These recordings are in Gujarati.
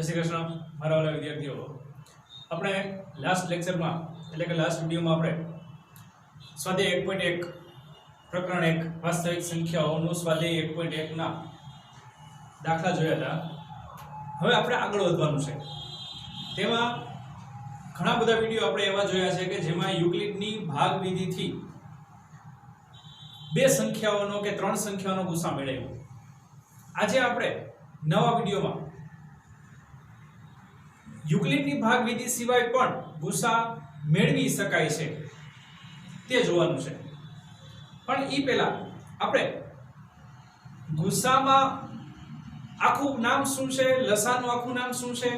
जय श्री कृष्ण मारा वाला विद्यार्थीओ अपने लास्ट लेक्चर में એટલે કે લાસ્ટ વિડિયો માં આપણે સ્વાધ્યાય 1.1 પ્રકરણ 1 વાસ્તવિક સંખ્યાઓનો સ્વાધ્યાય 1.1 ના દાખલા જોયા હતા। હવે આપણે આગળ વધવાનું છે। તેમાં ઘણા બધા વિડિયો આપણે એવા જોયા છે કે જેમાં યુક્લિડની ભાગ વિધિથી બે સંખ્યાઓનો કે ત્રણ સંખ્યાઓનો ગુસા મેળવ્યો। આજે આપણે નવા વિડિયોમાં યુક્લિડની ભાગ વિધિ સિવાય પણ ગુસા મેળવી શકાય છે તે જોવાનું છે। પણ ઈ પહેલા આપણે ગુસામાં આખું નામ શું છે, લસાનું આખું નામ શું છે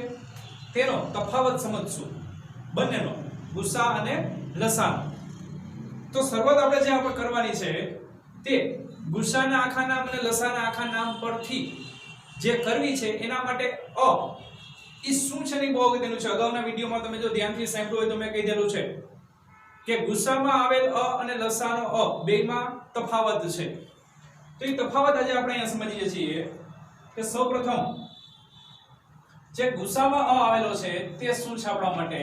તેનો તફાવત સમજશું, બંનેનો ગુસા અને લસાનો। તો શરૂઆત આપણે જે આપણે કરવાની છે તે ગુસાના આખા નામ અને લસાના આખા નામ પરથી જે કરવી છે એના માટે અ ઈ શું છે ની બહુ અગત્યનું છે। અગાઉના વિડિયોમાં તમે જો ધ્યાનથી સાંભળ્યું હોય તો મેં કહી દેલું છે કે ગુસામાં આવેલ અ અને લસાનો અ બેમાં તફાવત છે। તો એ તફાવત આજે આપણે અહીંયા સમજીએ છીએ કે સૌપ્રથમ જે ગુસામાં અ આવેલો છે તે શું છે આપણા માટે,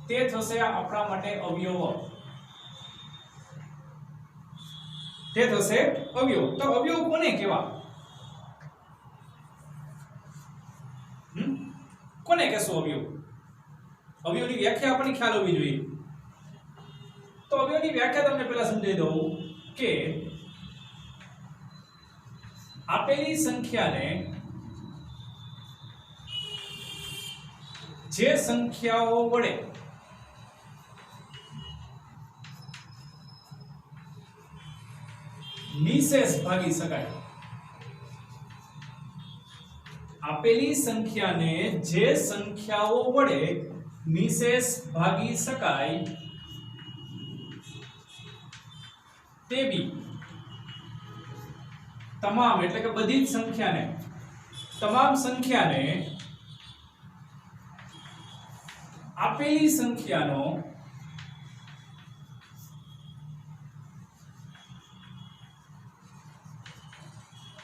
તે થશે આપણા માટે અવયવ, તે થશે અવયવ। તો અવયવ કોને કહેવા, કોને કહેશું અવયવ? અવયવની વ્યાખ્યા આપણને ખ્યાલ હોવી જોઈએ। તો અવયવની વ્યાખ્યા તમને પહેલા સમજાવી દઉં કે આપેલી સંખ્યાને જે સંખ્યાઓ વડે નિશેષ ભાગી શકાય, આપેલી સંખ્યાને જે સંખ્યાઓ વડે નિશેષ ભાગી શકાય તેવી તમામ એટલે કે બધી જ સંખ્યાને, તમામ સંખ્યાને આપેલી સંખ્યાનો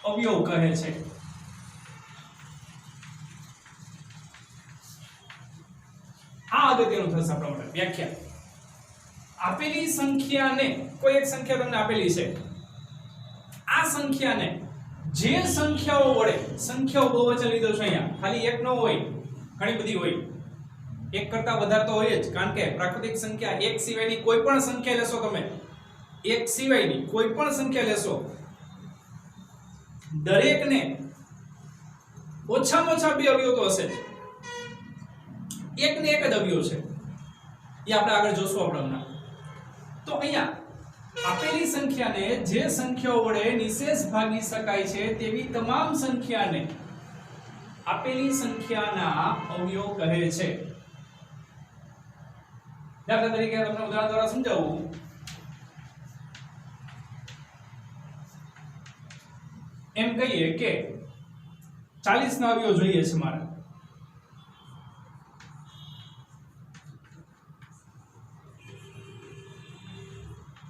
અવયવ કહે છે। આ અગત્યનું થશે આપણા માટે વ્યાખ્યા। આપેલી સંખ્યાને, કોઈ એક સંખ્યા તમને આપેલી છે, આ સંખ્યાને જે સંખ્યાઓ વડે, સંખ્યાઓ બહુવચન લીધો છે અહીંયા, ખાલી એક ન હોય, ઘણી બધી હોય, એક કરતા વધારે તો હોય જ, કારણ કે પ્રાકૃતિક સંખ્યા એક સિવાયની કોઈ પણ સંખ્યા લેશો, તમે એક સિવાયની કોઈ પણ સંખ્યા લેશો, દરેકને ઓછામાં ઓછા બે અવયવ તો હશે જ, એક ને એક જ અવયવ છે, એ આપણે આગળ જોશું આપણે હમણાં। તો અહીંયા આપેલી સંખ્યાને જે સંખ્યાઓ વડે નિશેષ ભાગી શકાય છે તેવી તમામ સંખ્યાને આપેલી સંખ્યાના અવયવ કહે છે। દાખલા તરીકે તમને ઉદાહરણ દ્વારા સમજાવું, એમ કહીએ કે 40 ના અવયવ જોઈએ છે મારે,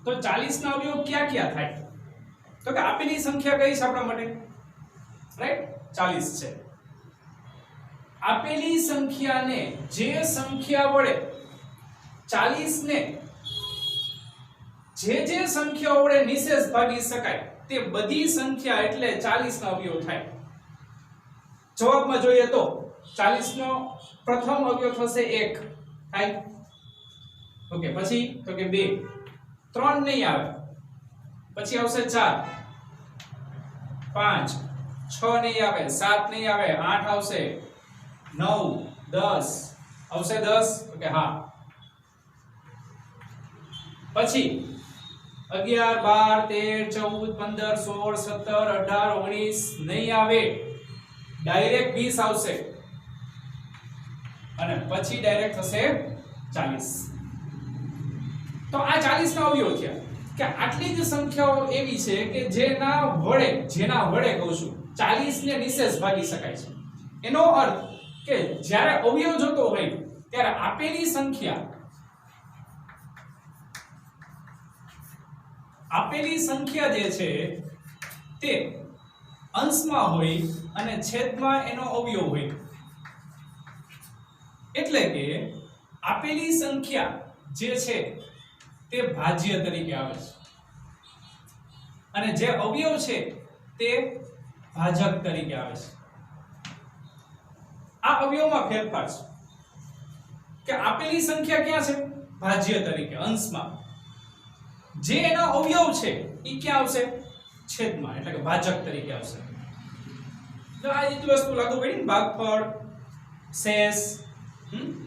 તો 40 ના અવયવ ક્યાં ક્યાં થાય? તો કે આપેલી સંખ્યા કઈ છે આપણા માટે, રાઈટ, 40 છે। આપેલી સંખ્યાને જે સંખ્યા વડે 40 ને જે સંખ્યાઓ વડે નિશેષ ભાગી શકાય તે બધી સંખ્યા એટલે 40 ના અવયવ થાય। જવાબમાં જોઈએ તો 40 નો પ્રથમ અવયવ થશે 1 થાય, ઓકે, પછી તો કે 2, 3 નહીં આવે, પછી આવશે 4, 5, 6 નહીં આવે, 7 નહીં આવે, 8 આવશે, 9, 10 આવશે, 10 ઓકે, હા, પછી 11, 12, 13, 14, 15, 16, 17, 18, 19 નહીં આવે, ડાયરેક્ટ 20 આવશે અને પછી ડાયરેક્ટ થશે 40। તો આ 40 ના અવયવ થયા કે આટલી જ સંખ્યાઓ એવી છે કે જેના વડે કહું છું 40 ને નિશેષ ભાગી શકાય છે। એનો અર્થ કે જ્યારે અવયવ જોતો હોય ત્યારે આપેલી સંખ્યા જે છે તે અંશમાં હોય અને છેદમાં એનો અવયવ હોય. એટલે કે આપેલી સંખ્યા જે છે તે ભાજ્ય તરીકે આવે છે અને જે અવયવ છે તે ભાજક તરીકે આવે છે. આ અવયવમાં ફેરફાર છે કે આપેલી સંખ્યા ક્યાં છે? ભાજ્ય તરીકે અંશમાં. જે એનો અવયવ છે એ ક્યાં આવશે? છેદમાં, એટલે કે ભાજક તરીકે આવશે. તો આ જ વસ્તુ લાગુ પડી ને ભાગફળ, શેષ.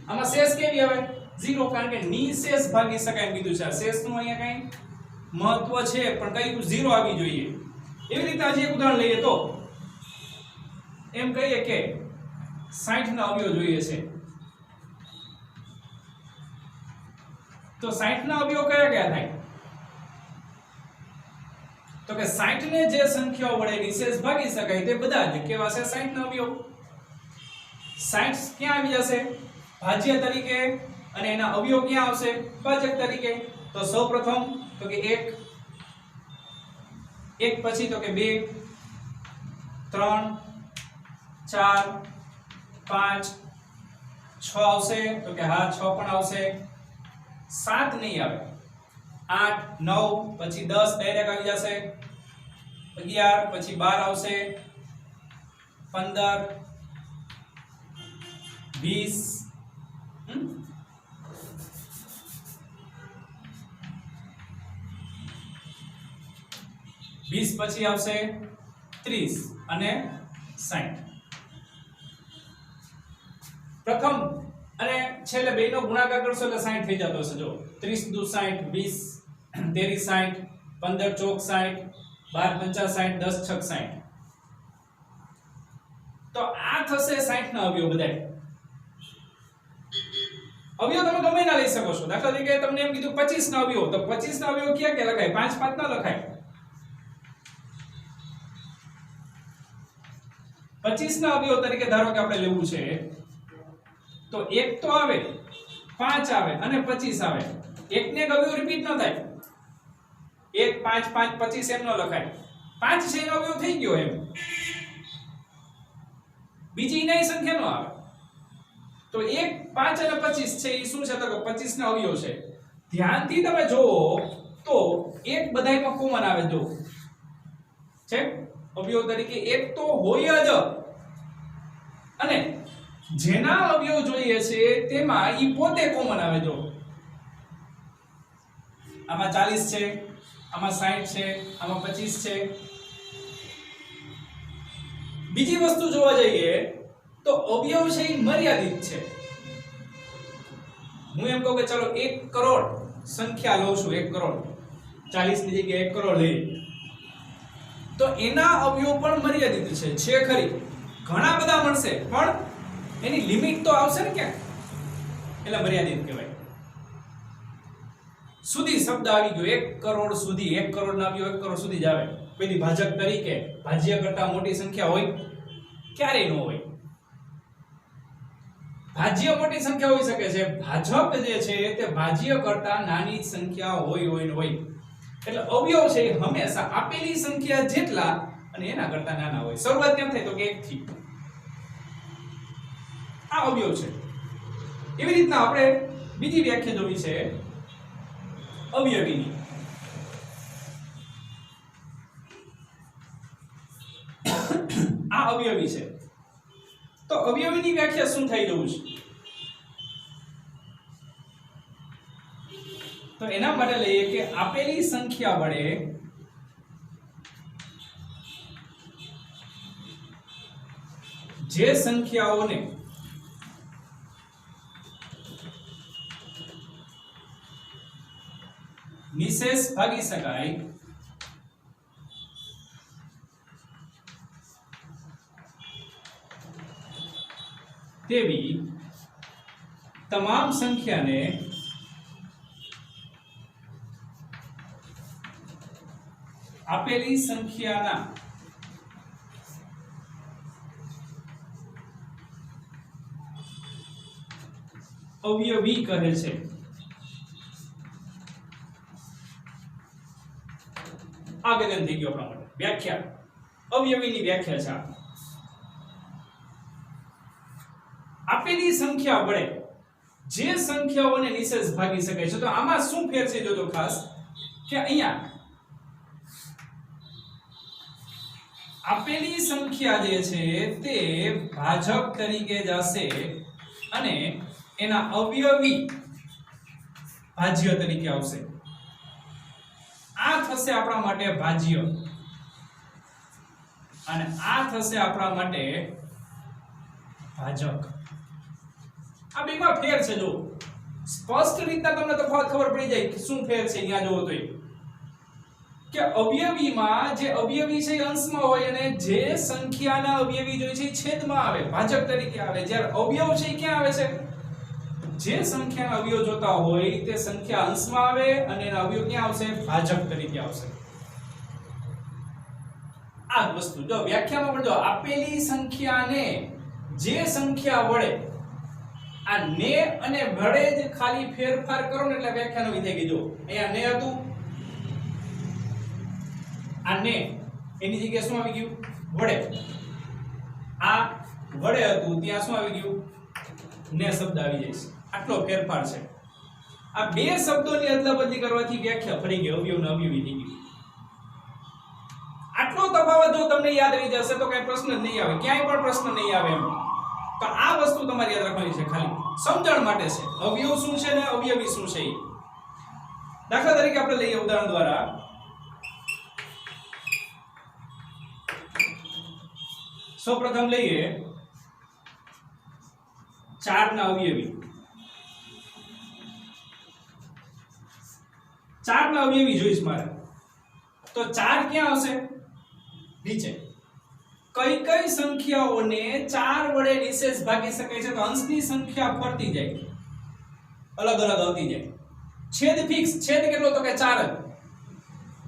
આમાં શેષ કેવી આવે? 0, કારણ કે નિશેષ ભાગી શકાય એમ કીધું છે. આ શેષનું અહીંયા કઈ મહત્વ છે પણ કઈ 0 આવી જોઈએ. એવી રીતે આજે એક ઉદાહરણ લઈએ તો એમ કહીએ કે 60 ના અવયવ જોઈએ છે. તો 60 ના અવયવ કયા કયા થાય? તો કે 60 ને જે સંખ્યાઓ વડે નિશેષ ભાગી શકાય તે બધા જ કેવા છે? 60 ના અવયવ. 60 ક્યાં આવી જશે? ભાજ્ય તરીકે, અને એના અવયવ ક્યાં આવશે? ભાજક તરીકે. તો સૌપ્રથમ તો કે 1 પછી તો કે 2 3 4 5 6 આવશે. તો કે હા 6 પણ આવશે. 7 નહીં આવે. 8 9 પછી 10 ડાયરેક્ટ આવી જશે. 11 પછી 12 આવશે. 15 20 20 પછી આવશે 30 અને 60. પ્રથમ અને છેલ્લે બેનો ગુણાકાર કરશો એટલે 60 થઈ જતો હશે. જો 30 દુ 60, 20 23 60, 15 ચોક 60, 12 50 60, 10 છક 60. તો આ થશે 60 ના અવયવ બધાય. અવયવ તમે ગમે ના લઈ શકો છો. દાખલા તરીકે તમને એમ કીધું 25 ના અવયવ, તો 25 ના અવયવ ક્યાં ક્યાં લખાય? 5 5 ના લખાય. 25 ના અવયવ તરીકે ધારો કે આપણે લેવું છે તો 1 તો આવે, 5 આવે અને 25 આવે. એક ને એક અવયવ રિપીટ ન થાય. 1 5 5 25 એમ ન લખાય. 5 છે એનો અવયવ થઈ ગયો એમ. બીજી નહીં સંખ્યા નો આવે. તો 1 5 અને 25 છે એ શું છે? તો કે 25 ના અવયવ છે. ધ્યાનથી તમે જોવો તો એક બધાયમાં કોમન આવે. જો છે અવયવ તરીકે એક તો હોય જ, અને જેના અવયવ જોઈએ છે તેમાં ઈ પોતે કોમન આવે. જો આમાં 40 છે, આમાં 60 છે, આમાં 25 છે. બીજી વસ્તુ જોવા જઈએ તો અવયવ છે એ મર્યાદિત છે. હું એમ કહું કે ચાલો 1 કરોડ સંખ્યા લઉં છું, 1 કરોડ, 40 ની જગ્યાએ 1 કરોડ લઈ, તો એના અવયવ પણ મર્યાદિત છે ખરી. ઘણા બધા મળશે પણ એની લિમિટ તો આવશે ને ક્યાં, એટલે મર્યાદિત કહેવાય. સુધી શબ્દ આવી ગયો 1 કરોડ સુધી. 1 કરોડ ના અવયવ 1 કરોડ સુધી જ આવે. પેલી ભાજક તરીકે ભાજ્ય કરતા મોટી સંખ્યા હોય ક્યારે ન હોય. ભાજ્ય મોટી સંખ્યા હોઈ શકે છે, ભાજક જે છે તે ભાજ્ય કરતા નાની સંખ્યા હોય. એટલે અવયવ છે એ હંમેશા આપેલી સંખ્યા જેટલા અને એના કરતા નાના હોય. શરૂઆત કેમ થાય? તો કે 1 થી. આ અવયવ છે. એવી રીતના આપણે બીજી વ્યાખ્યા જોવી છે અવયવીની. આ અવયવી છે. તો અવયવીની વ્યાખ્યા શું થઈ જવું છે? તો એના માટે લઈએ કે આપેલી સંખ્યા વડે જે સંખ્યાઓને નિશેષ ભાગી શકાય તેવી તમામ સંખ્યાને આપેલી સંખ્યાના અવયવી કહે છે. આ વેદન થઈ ગયો આપણા માટે વ્યાખ્યા. અવયવીની વ્યાખ્યા છે આપેલી સંખ્યા વડે જે સંખ્યાઓને નિશેષ ભાગી શકાય છે. તો આમાં શું ફેર છે જોજો ખાસ કે અહીંયા આપેલી સંખ્યા જે છે તે ભાજક તરીકે જશે અને એના અવયવી ભાજ્ય તરીકે આવશે. આ થશે આપણા માટે ભાજ્ય અને આ થશે આપણા માટે ભાજક. આ બેમાં ફેર છે. જો સ્પષ્ટ રીતના તમને તફાવત ખબર પડી જાય શું ફેર છે અહીંયા જોવો તો કે અવયવીમાં જે અવયવી છે એ અંશમાં હોય અને જે સંખ્યાના અવયવી જોઈએ છે એ છેદમાં આવે, ભાજક તરીકે આવે. જ્યારે અવયવ છે એ ક્યાં આવે છે? જે સંખ્યાના અવયવ જોતા હોય તે સંખ્યા અંશમાં આવે અને એના અવયવ ક્યાં આવશે? ભાજક તરીકે આવશે. આ વસ્તુ જો વ્યાખ્યામાં પણ જો આપેલી સંખ્યાને જે સંખ્યા વડે આ ને અને વડે જ ખાલી ફેરફાર કરો ને એટલે વ્યાખ્યાનો વિધેય કીધો. અહીંયા ને હતું, આ ને એની જગ્યાએ શું આવી ગયું? વડે. આ વડે હતું ત્યાં શું આવી ગયું? ને શબ્દ આવી જાય છે. આટલો ફેરફાર છે. આ બે શબ્દોની અદલાબદલી કરવાથી વ્યાખ્યા ફરી ગઈ, અવયવ ને અવયવી થઈ ગઈ. આટલો તફાવત જો તમને યાદ રહી જશે તો કઈ પ્રશ્ન જ નહીં આવે, ક્યાંય પણ પ્રશ્ન નહીં આવે એમ. તો આ વસ્તુ તમારે યાદ રાખવાની છે, ખાલી સમજણ માટે છે. અવયવ શું છે ને અવયવી શું છે. દાખલા તરીકે આપણે લઈએ ઉદાહરણ દ્વારા સૌપ્રથમ લઈએ 4 ના અવયવી. 4 ના અવયવી જોઈશ મારે તો 4 ક્યાં આવશે? નીચે. કઈ કઈ સંખ્યાઓને 4 વડે નિશેષ ભાગી શકાય છે? તો અંશની સંખ્યા ફરતી જાય, અલગ અલગ આવતી જાય. છેદ ફિક્સ. છેદ કેટલો? તો કે 4 જ.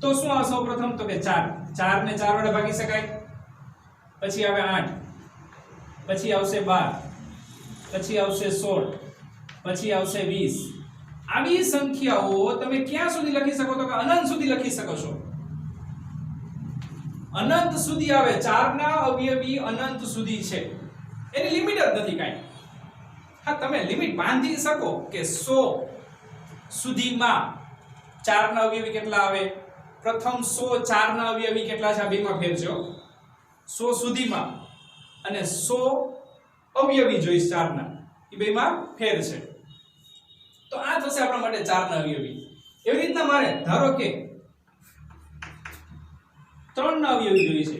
તો શું આવે સૌપ્રથમ? તો કે 4. 4 ને 4 વડે ભાગી શકાય. પછી આવે 8, પછી આવશે 12, પછી આવશે 16, પછી આવશે 20. આવી સંખ્યાઓ તમે ક્યાં સુધી લખી શકો? તો કે અનંત સુધી લખી શકો છો. અનંત સુધી આવે. 4 ના અવયવી અનંત સુધી છે, એની લિમિટ જ નથી કાંઈ. હા, તમે લિમિટ બાંધી શકો કે 100 સુધીમાં 4 ના અવયવી કેટલા આવે. પ્રથમ 100 4 ના અવયવી કેટલા છે? આ બેમાં ફેર છે. 100 સુધીમાં અને 100 અવયવી જોઈશ 4 ના, એ બેમાં ફેર છે. તો આ થશે આપણા માટે 4 ના અવયવી. એવી રીતના મારે ધારો કે 3 ના અવયવી જોઈએ છે.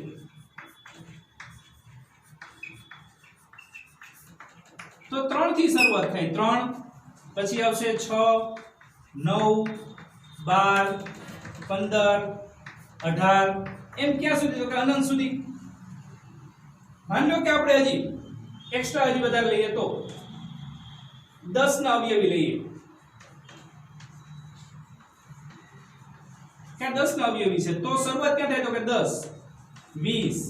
તો 3 થી શરૂઆત થાય. 3 પછી આવશે 6 9 12 15 18 એમ ક્યાં સુધી? તો કે અનંત સુધી. માની લો કે આપણે હજી એક્સ્ટ્રા હજી વધારે લઈએ તો 10 ના અવયવી લઈએ. ક્યાં 10 ના અવયવી છે? તો શરૂઆત ક્યાં થાય? તો કે 10 20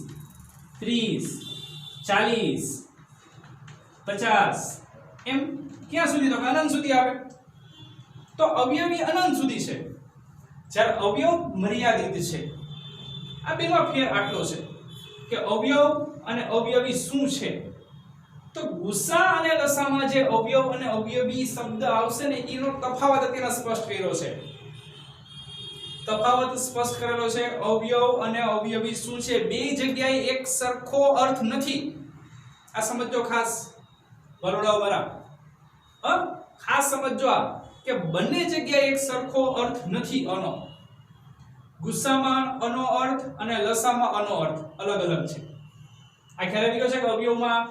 30 40 50 એમ ક્યાં સુધી? તો કે અનંત સુધી આવે. તો અવયવી અનંત સુધી છે, જ્યારે અવયવ મર્યાદિત છે. આ બેમાં ફેર આટલો છે કે અવયવ અને અવયવી શું છે. તો ગુસા અને લસામાં જે અવયવ અને અવયવી શબ્દ આવશે ને એનો તફાવત અત્યારે સ્પષ્ટ કર્યો છે. તફાવત સ્પષ્ટ કરેલો છે. અવયવ અને અવયવી શું છે? બે જગ્યાએ એક સરખો અર્થ નથી. આ સમજો ખાસ બરોડા વાળા, ખાસ સમજો આ કે બંને જગ્યાએ એક સરખો અર્થ નથી. આનો ગુસ્સામાં આનો અર્થ અને લસામાં આનો અર્થ અલગ અલગ છે. આ ખ્યાલ આવી ગયો છે કે અવયવમાં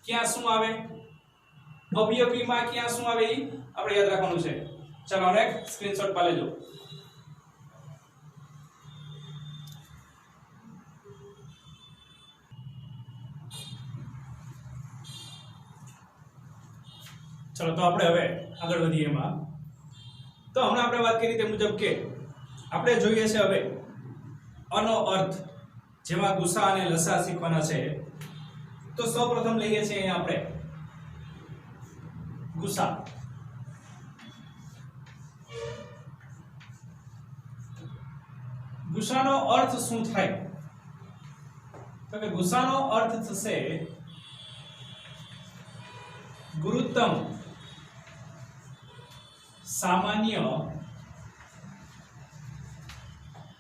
ક્યાં શું આવે, અવયવીમાં ક્યાં શું આવે, એ આપણે યાદ રાખવાનું છે. ચાલો હવે સ્ક્રીનશોટ પાડી લેજો. ચલો તો આપણે હવે આગળ વધીએ એમાં. તો હમણાં આપણે વાત કરી તે મુજબ કે આપણે જોઈએ છે હવે આનો અર્થ, જેમાં ગુસા અને લસા શીખવાના છે. તો સૌપ્રથમ લઈએ છીએ અહીંયા આપણે ગુસા. ગુસાનો અર્થ શું થાય? તો કે ગુસાનો અર્થ થશે ગુરુત્તમ સામાન્ય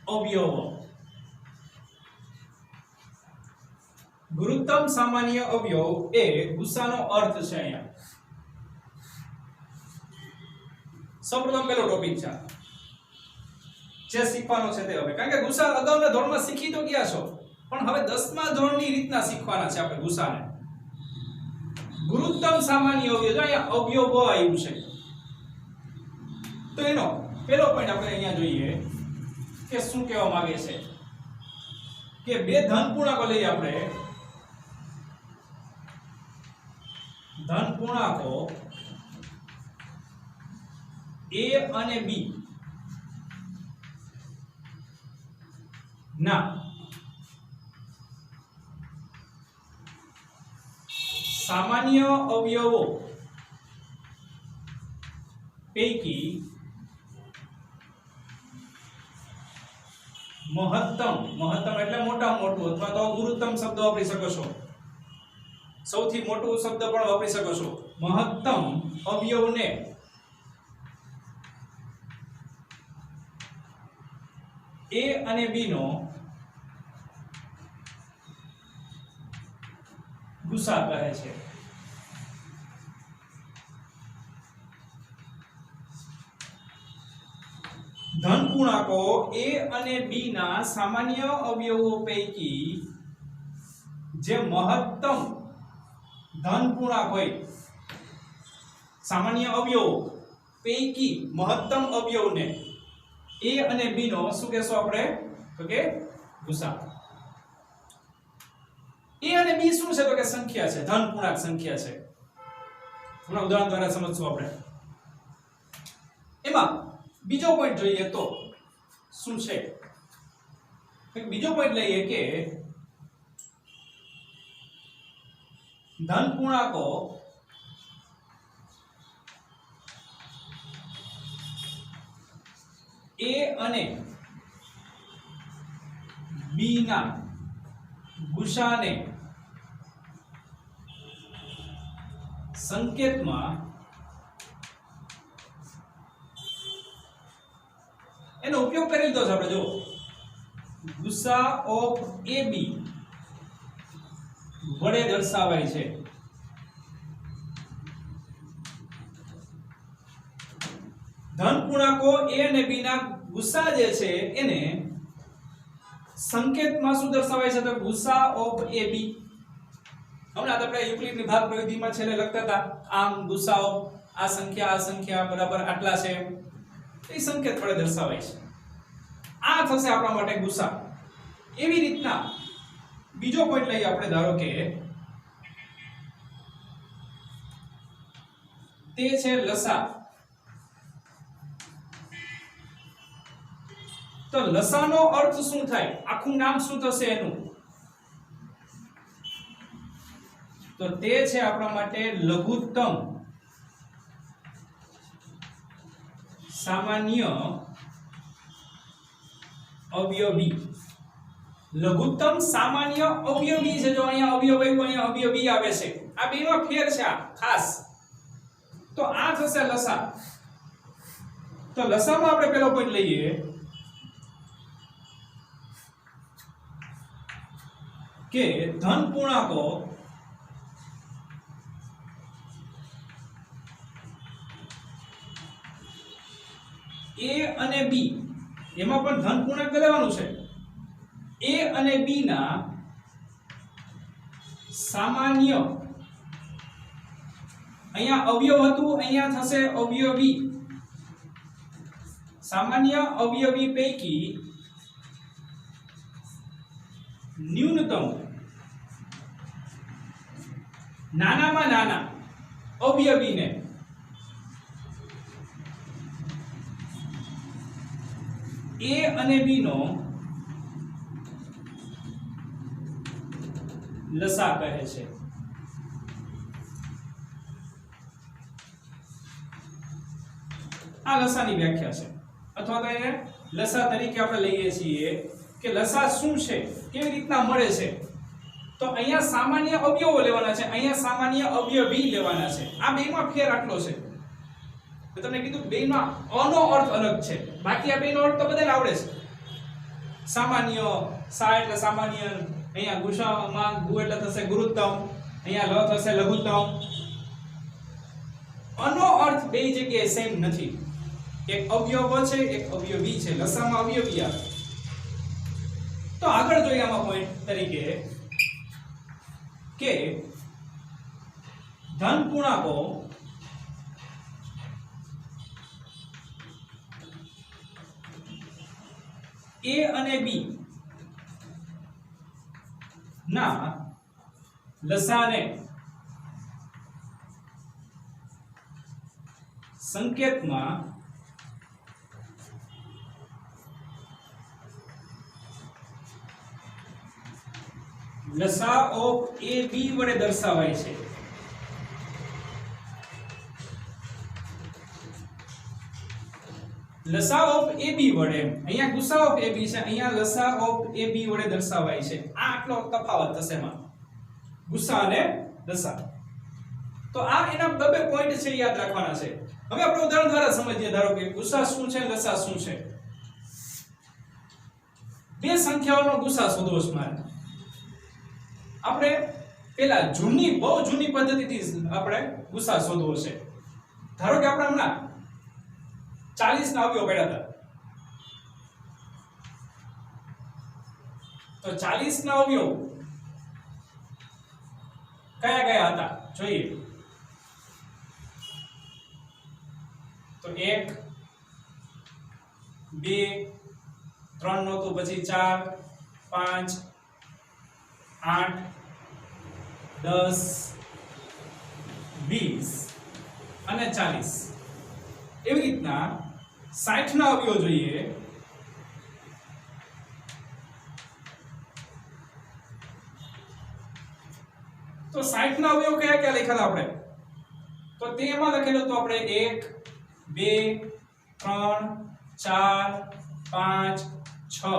અવયવ. ગુરુત્તમ સામાન્ય અવયવ એ ગુસાનો અર્થ છે. અહીંયા સૌપ્રથમ પેલો ટોપિક છે જે શીખવાનો છે તે હવે, કારણ કે ગુસા અગાઉના ધોરણમાં શીખી તો ગયા છો, પણ હવે 10મા ધોરણની રીતના શીખવાના છે આપણે ગુસાને. ગુરુત્તમ સામાન્ય અવયવ, જો અહીંયા અવયવ બ આવ્યું છે, તો એનો પેલો પોઈન્ટ આપણે અહીંયા જોઈએ કે શું કહેવા માંગે છે કે બે ધન પૂર્ણાંકો લઈએ આપણે. ધન પૂર્ણાંકો a અને b ના સામાન્ય અવયવો પૈકી મહત્તમ એટલે મોટામાં મોટું, અથવા તો ગુરુત્તમ શબ્દ વાપરી શકો છો, સૌથી મોટું શબ્દ પણ વાપરી શકો છો. મહત્તમ અવયવને a અને b નો ગુસા કહે છે. ધન પૂર્ણાંકો a અને b ના સામાન્ય અવયવો પૈકી જે મહત્તમ ધન પૂર્ણાંક હોય, સામાન્ય અવયવો પૈકી મહત્તમ અવયવને a અને b નો શું કહેશો આપણે? તો કે ગુસા. a અને b શું છે? તો કે સંખ્યા છે, ધન પૂર્ણાંક સંખ્યા છે. હમણાં ઉદાહરણ દ્વારા સમજશું આપણે. એમાં બીજો પોઈન્ટ જોઈએ તો શું છે? એક બીજો પોઈન્ટ લઈએ કે ધન પૂર્ણાંકો a અને b ના ગુસાને સંકેતમાં એનો ઉપયોગ કરી લીધો છે આપણે. જો ગુસા ઓફ AB વડે દર્શાવાય છે. ધન પૂર્ણાંકો a અને b ના ગુસા જે છે એને સંકેતમાં શું દર્શાવાય છે? તો ગુસા ઓફ AB. હમણાં આપણે યુક્લિડની ભાગ પ્રવિધિમાં છેલ્લે લખતા હતા, આમ ગુસાઓ આ સંખ્યા બરાબર આટલા છે, એ સંકેત વડે દર્શાવાય છે. આ થશે આપણા માટે ગુસા. એવી રીતના બીજો પોઈન્ટ લઈએ આપણે. ધારો કે તે છે લસા. તો લસાનો અર્થ શું થાય? આખું નામ શું થશે એનું? તો તે છે આપણા માટે લઘુત્તમ સામાન્ય અવયવી. લઘુત્તમ સામાન્ય અવયવી છે. જો અહીંયા અવયવ આવ્યું, અહીંયા અવયવી આવે છે. આ બેનો ફેર છે આ ખાસ. તો આ થશે લસા. તો લસામાં આપણે પેલો પોઈન્ટ લઈએ કે ધન પૂર્ણાંકો a અને b, એમાં પણ ધન પૂર્ણાંક લેવાનું છે. a અને b ના સામાન્ય, અહીંયા અવયવ હતું, અહીંયા થશે અવયવી. સામાન્ય અવયવી પૈકી ન્યૂનતમ, નાનામાં નાના અવયવીને a અને b નો લસા કહે છે. આ લસાની વ્યાખ્યા છે, અથવા તો એને લસા તરીકે આપણે લઈએ છીએ કે લસા શું છે, કેવી રીતના મળે છે. તો અહીંયા સામાન્ય અવયવો લેવાના છે, અહીંયા સામાન્ય અવયવી લેવાના છે. આ બેમાં ફેર આટલો છે. તો તમને કીધું બેમાં અનો અર્થ અલગ છે, બાકી આ બેનો અર્થ તો બધાને આવડે છે. સામાન્ય, સા એટલે સામાન્ય, અહીંયા ગુસામાં ગુ એટલે થશે ગુરુત્તમ, અહીંયા લ થશે લઘુત્તમ. અનો અર્થ બે જગ્યાએ સેમ નથી. એક અવયવ છે, એક અવયવી છે. લસામાં અવયવી આવે. તો આગળ જોઈએ આમાં પોઈન્ટ તરીકે કે ધન પૂર્ણાંકો A અને B ના લસાને સંકેતમાં લસા ઓફ AB વડે દર્શાવાય છે. લસા ઓફ AB વડે, અહીંયા ગુસા ઓફ AB છે, અહીંયા લસા ઓફ AB વડે દર્શાવાય છે. આ આટલો તફાવત થશે એમાં ગુસા અને લસા. તો આ એના બે પોઈન્ટ છે, યાદ રાખવાના છે. હવે આપણે ઉદાહરણ દ્વારા સમજીએ. ધારો કે ગુસા શું છે, લસા શું છે. બે સંખ્યાઓનો ગુસા શોધવો છે મારે. આપણે પેલા જૂની, બહુ જૂની પદ્ધતિથી આપણે ગુસા શોધવો છે. ધારો કે આપણે હમણાં 40 ના અવયવ પડ્યા હતા. તો 40 ના અવયવ કયા કયા હતા જોઈએ. તો 1 2 3 નો તો પછી 4 5 8 10 20 અને 40. એવી રીતના 60 ના અવયવ જોઈએ. તો 60 ના અવયવ કયા કયા લખ્યા આપણે? તો તેમાં લખેલું તો આપણે 1 2 3 4 5 6.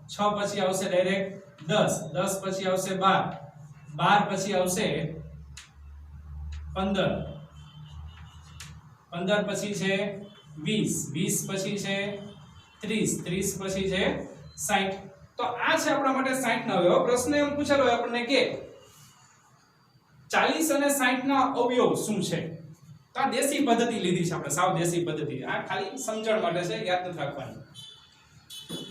6 પછી આવશે ડાયરેક્ટ 10. 10 પછી આવશે 12. 12 પછી આવશે 15. 15 પછી છે 20. 20 પછી છે 30. 30 પછી છે 60. તો આ છે આપણા માટે 60 ના અવયવ. પ્રશ્ન એમ પૂછેલો હોય આપણને કે 40 અને 60 ના અવયવ શું છે? તો આ દેશી પદ્ધતિ લીધી છે આપણે, સાવ દેશી પદ્ધતિ. આ ખાલી સમજણ માટે છે, યાદ નથી રાખવાની.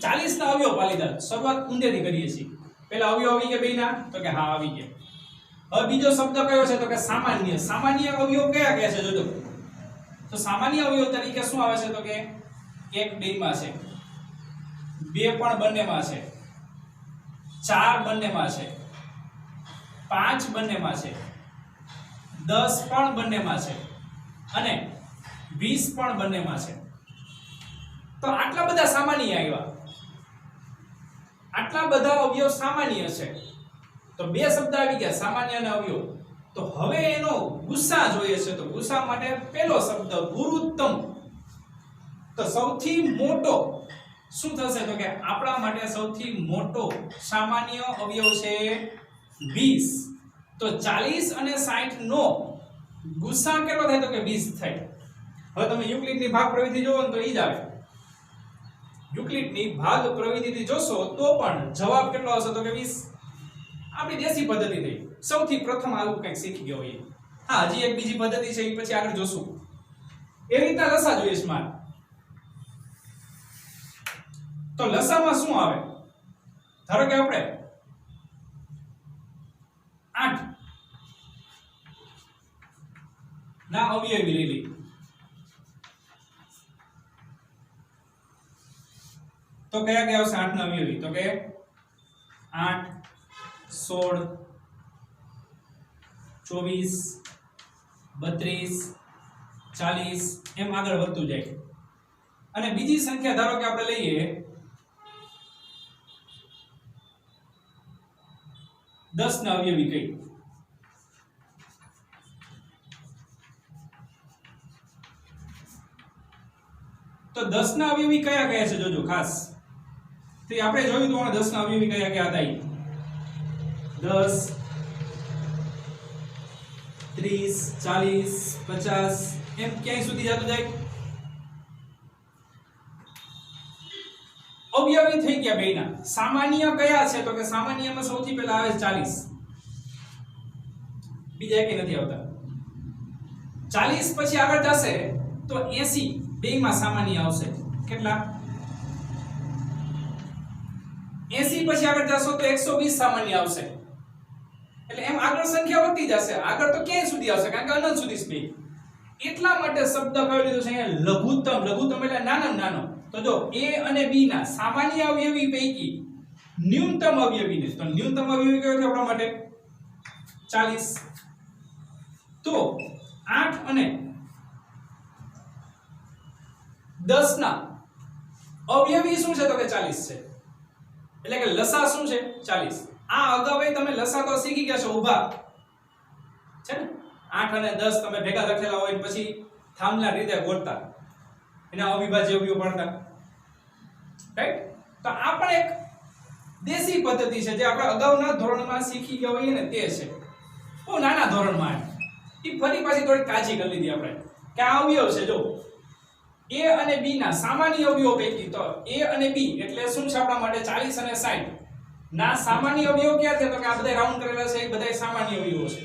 40 ના અવયવ પાલીધા. શરૂઆત ઊંધેથી કરીએ છીએ. પહેલા અવયવ આવી ગયા બેયના? તો કે હા આવી ગયા. હવે બીજો શબ્દ કયો છે? તો કે સામાન્ય. સામાન્ય અવયવ કયા કયા છે જોજો. તો સામાન્ય અવયવ તરીકે શું આવે છે? તો કે 1 બેયમાં છે, 2 પણ બંનેમાં છે, 4 બંનેમાં છે, 5 બંનેમાં છે, 10 પણ બંનેમાં છે અને 20 પણ બંનેમાં છે. તો આટલા બધા સામાન્ય આવ્યા. આટલા બધા અવયવ સામાન્ય છે. તો બે શબ્દ આવી ગયા, સામાન્ય અને અવયવ. તો હવે એનો ગુસા જોઈએ છે. તો ગુસા માટે પહેલો શબ્દ ગુરુત્તમ. તો સૌથી મોટો શું થશે? તો કે આપણા માટે સૌથી મોટો સામાન્ય અવયવ છે 20. તો 40 અને 60 નો ગુસા કેટલો થાય? તો કે 20 થાય. હવે તમે યુક્લિડની ભાગ પ્રવિધિ જોવો ને તો ઈ જ આવે. યુક્લિડની ભાગ પ્રવિધિથી જોશો તો પણ જવાબ કેટલો આવશે? તો કે 20. આપણી દેશી પદ્ધતિ થઈ. સૌથી પ્રથમ આવું કંઈક શીખી ગયો હોય. હા, હજી એક બીજી પદ્ધતિ છે, એ પછી આગળ જોશું. એ રીતના લસા જોઈએ છે મારે. તો લસામાં શું આવે? ધારો કે આપણે 8 ના અવયવી લઈ લઈએ. તો કયા કયા આવશે 8 ના અવયવી? તો કે 8 16 24 32 40 એમ આગળ વધતું જાય. અને બીજી સંખ્યા ધારો કે આપણે લઈએ 10 ના અવયવી કઈ? તો 10 ના અવયવી કયા કયા છે જોજો ખાસ. તો આપણે જોયું તો 10 ના અવયવી કયા કયા હતા. 10 30 40 50 એમ ક્યાંય સુધી જતું જાય અવયવી થઈ ગયા બેના સામાન્ય કયા છે તો કે સામાન્યમાં સૌથી પહેલા આવે 40 બીજા એકે નથી આવતા 40 પછી આગળ જશે તો 80 બેમાં સામાન્ય આવશે કેટલા 80 પછી આગળ જશો તો 120 સામાન્ય આવશે એટલે એમ આગળ સંખ્યા વધતી જશે આગળ તો ક્યાં સુધી આવશે કારણ કે અનંત સુધી બે એટલા માટે શબ્દ કયો લીધો છે અહીંયા લઘુત્તમ લઘુત્તમ એટલે નાનામાં નાનો તો જો a અને b ના સામાન્ય અવયવી પૈકી ન્યૂનતમ અવયવી ને તો ન્યૂનતમ અવયવી કયો છે આપણા માટે 40 તો 8 અને 10 ના અવયવી શું છે તો કે 40 છે એટલે કે લસા શું છે 40 આ અગાઉ તમે લસા તો શીખી ગયા છો ઊભા છે ને 8 અને 10 તમે ભેગા લખેલા હોય પછી થાંભલા રીતે ગોળતા એના અવિભાજ્ય અવયવ પડતા રાઈટ તો આ પણ એક દેશી પદ્ધતિ છે જે આપણે અગાઉના ધોરણમાં શીખી ગયા હોઈએ ને તે છે બહુ નાના ધોરણમાં એ ફરી પાછી થોડી કાળજી કરી લીધી આપણે કે આ અવયવ છે જો a અને b ના સામાન્ય અવયવ પૈકી તો a અને b એટલે શું છે આપણા માટે 40 અને 60 ના સામાન્ય અવયવ ક્યાં છે તો કે આ બધા રાઉન્ડ કરેલા છે એ બધા સામાન્ય અવયવો છે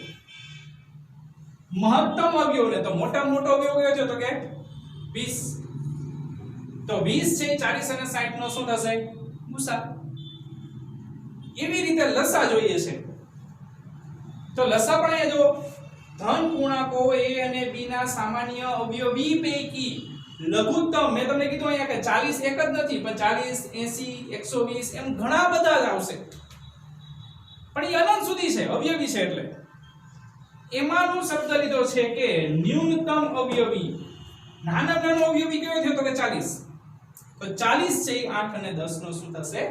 મહત્તમ અવયવ ને તો મોટામાં મોટો અવયવ કયો છે તો કે 20 તો 20 છે 40 અને 60 નો શું થશે ગુસા એવી રીતે લસા જોઈએ છે તો લસા પણ અહીંયા જો ધન પૂર્ણાંકો a અને b ના સામાન્ય અવયવી પૈકી લઘુત્તમ મેં તમને કીધું અહીંયા કે 40 એક જ નથી પણ 40 80 120 એમ ઘણા બધા જ આવશે પણ એ અનંત સુધી છે અવયવી છે એટલે એમાંનો શબ્દ લીધો છે કે ન્યૂનતમ અવયવી નાનામાં નાનો અવયવી કયો થયો તો કે 40 તો 40 છે 8 અને 10 નો શું થશે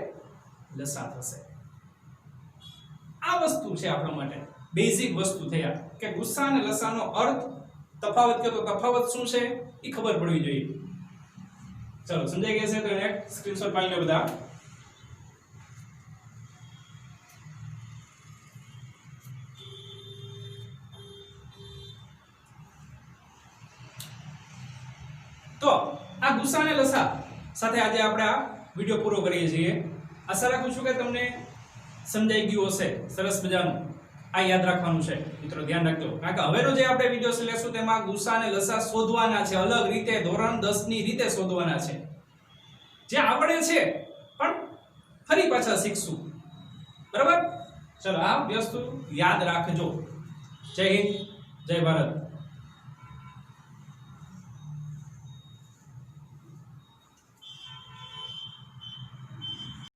લસા થશે આ વસ્તુ છે આપણા માટે બેઝિક વસ્તુ થયા કે ગુસ્સા અને લસાનો અર્થ તફાવત કે તો તફાવત શું છે એ ખબર પડવી જોઈએ ચલો સમજાઈ ગયા છે તો એક સ્ક્રીનશોટ પાડી લો બધા તો આ ગુસ્સા અને લસા સાથે આજે આપણે આ વિડિયો પૂરો કરીએ છીએ આશા રાખું છું કે તમને સમજાઈ ગયું હશે સરસ મજાનું આ યાદ રાખવાનું છે મિત્રો ધ્યાન રાખજો કારણ કે હવેનો જે આપણે વિડિયોસ લેશું તેમાં ગુસ્સા અને લસા શોધવાના છે અલગ રીતે ધોરણ 10 ની રીતે શોધવાના છે જે આવડે છે પણ ફરી પાછા શીખશું બરાબર ચલો આ વસ્તુ યાદ રાખજો જય હિન્દ જય ભારત